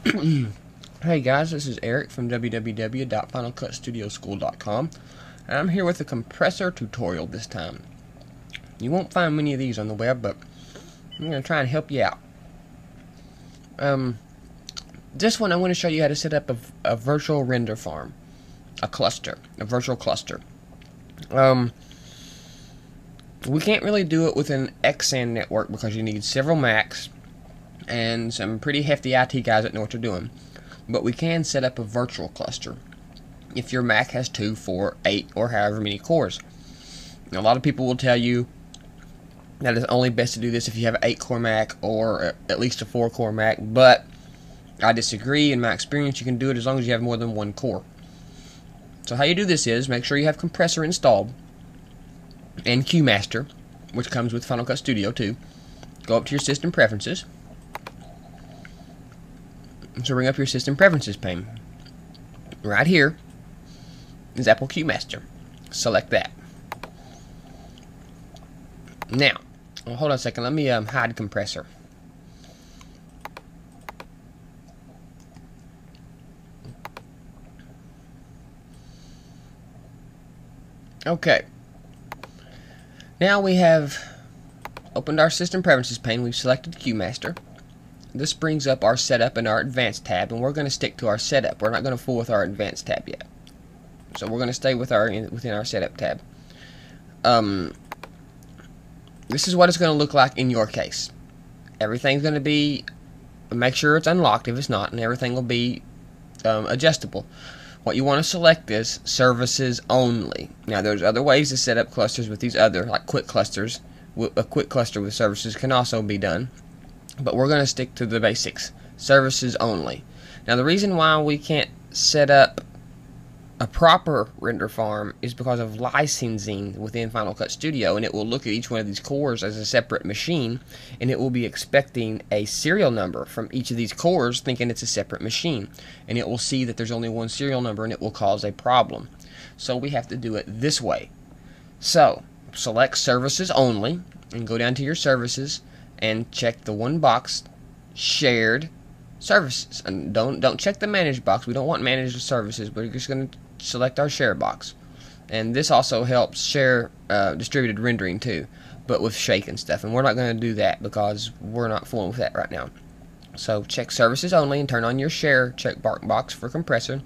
Hey guys, this is Eric from www.finalcutstudioschool.com, and I'm here with a compressor tutorial this time. You won't find many of these on the web, but I'm going to try and help you out. This one I'm going to show you how to set up a virtual render farm, a virtual cluster. We can't really do it with an XSAN network because you need several Macs and some pretty hefty IT guys that know what they're doing. But we can set up a virtual cluster if your Mac has 2, 4, 8, or however many cores. Now, a lot of people will tell you that it's only best to do this if you have an 8-core Mac or at least a 4-core Mac, but I disagree. In my experience, you can do it as long as you have more than one core. So how you do this is make sure you have Compressor installed and QMaster, which comes with Final Cut Studio too. Go up to your System Preferences. So bring up your System Preferences pane. Right here is Apple QMaster. Select that. Now, hold on a second. Let me hide Compressor. Okay. Now we have opened our System Preferences pane. We've selected QMaster. This brings up our Setup and our Advanced tab, and we're going to stick to our Setup. We're not going to fool with our Advanced tab yet. So we're going to stay with within our Setup tab. This is what it's going to look like in your case. Everything's going to be, make sure it's unlocked if it's not, and everything will be adjustable. What you want to select is Services Only. Now there's other ways to set up clusters with these other, like quick clusters. A quick cluster with services can also be done. But we're going to stick to the basics. Services only. Now the reason why we can't set up a proper render farm is because of licensing within Final Cut Studio, and it will look at each one of these cores as a separate machine, and it will be expecting a serial number from each of these cores, thinking it's a separate machine, and it will see that there's only one serial number, and it will cause a problem. So we have to do it this way. So select Services Only and go down to your services and check the one box, Shared Services. And don't check the Managed box. We don't want Managed Services. We're just going to select our Share box. And this also helps share distributed rendering too, but with shake and stuff. And we're not going to do that because we're not fooling with that right now. So check Services Only and turn on your Share checkbox for Compressor.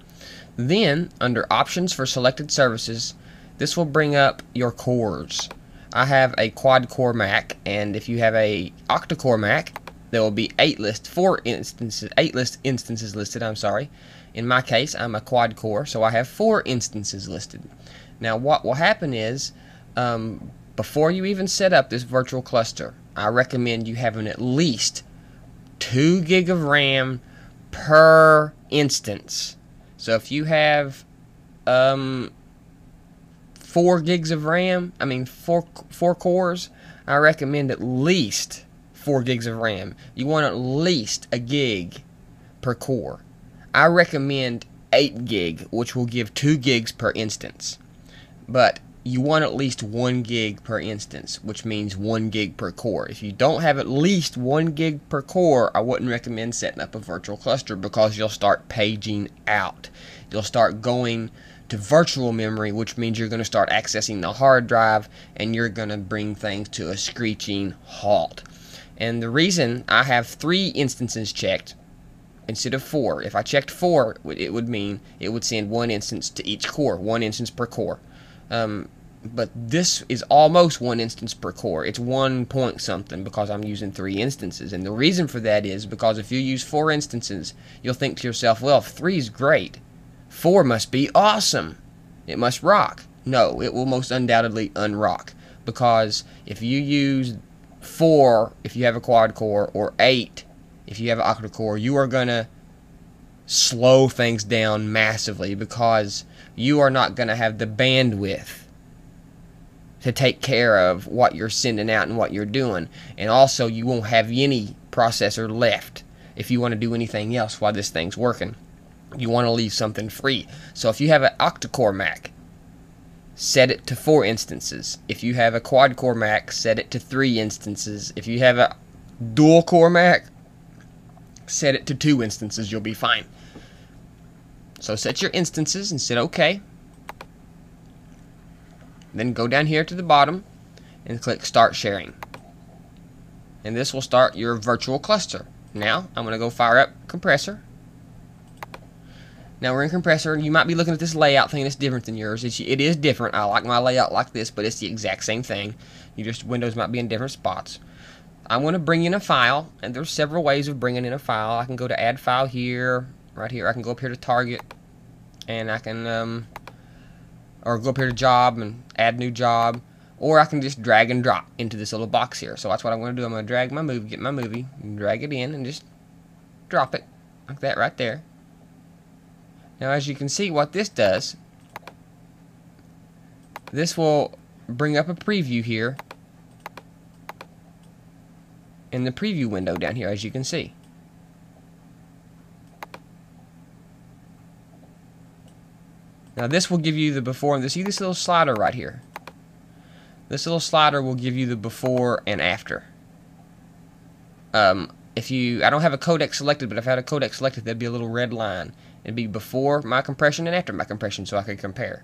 Then under Options for Selected Services, this will bring up your cores. I have a quad-core Mac, and if you have a octa-core Mac, there will be 8 list instances listed. I'm sorry. In my case, I'm a quad-core, so I have 4 instances listed. Now, what will happen is, before you even set up this virtual cluster, I recommend you having at least 2 gig of RAM per instance. So if you have 4 gigs of RAM, four cores, I recommend at least 4 gigs of RAM. You want at least a gig per core. I recommend 8 gig, which will give 2 gigs per instance. But you want at least 1 gig per instance, which means 1 gig per core. If you don't have at least 1 gig per core, I wouldn't recommend setting up a virtual cluster because you'll start paging out. You'll start going to virtual memory, which means you're going to start accessing the hard drive, and you're going to bring things to a screeching halt. And the reason I have 3 instances checked instead of 4, if I checked 4, it would mean it would send 1 instance to each core, 1 instance per core. But this is almost 1 instance per core. It's 1 point something because I'm using 3 instances. And the reason for that is because if you use 4 instances, you'll think to yourself, well, if 3 is great, 4 must be awesome. It must rock. No, it will most undoubtedly unrock. Because if you use 4, if you have a quad core, or 8, if you have an octa core, you are going to slow things down massively because you are not going to have the bandwidth to take care of what you're sending out and what you're doing. And also, you won't have any processor left if you want to do anything else while this thing's working. You want to leave something free. So if you have an octa-core Mac, set it to 4 instances. If you have a quad-core Mac, set it to 3 instances. If you have a dual-core Mac, Set it to 2 instances, you'll be fine. So set your instances and set OK. Then go down here to the bottom and click Start Sharing. And this will start your virtual cluster. Now I'm going to go fire up Compressor. Now we're in Compressor, and you might be looking at this layout thing that's different than yours. It is different. I like my layout like this, but it's the exact same thing. Windows might be in different spots. I want to bring in a file, and there's several ways of bringing in a file. I can go to Add File here, right here. I can go up here to Target, and I can, or go up here to Job and add new job, or I can just drag and drop into this little box here. So that's what I'm going to do. I'm going to drag my movie, get my movie, and drag it in, and just drop it like that right there. Now, as you can see, what this does, this will bring up a preview here in the preview window down here, as you can see. Now, this will give you the before and the, see this little slider right here. This little slider will give you the before and after. I don't have a codec selected, but if I had a codec selected, there'd be a little red line. It'd be before my compression and after my compression, so I could compare.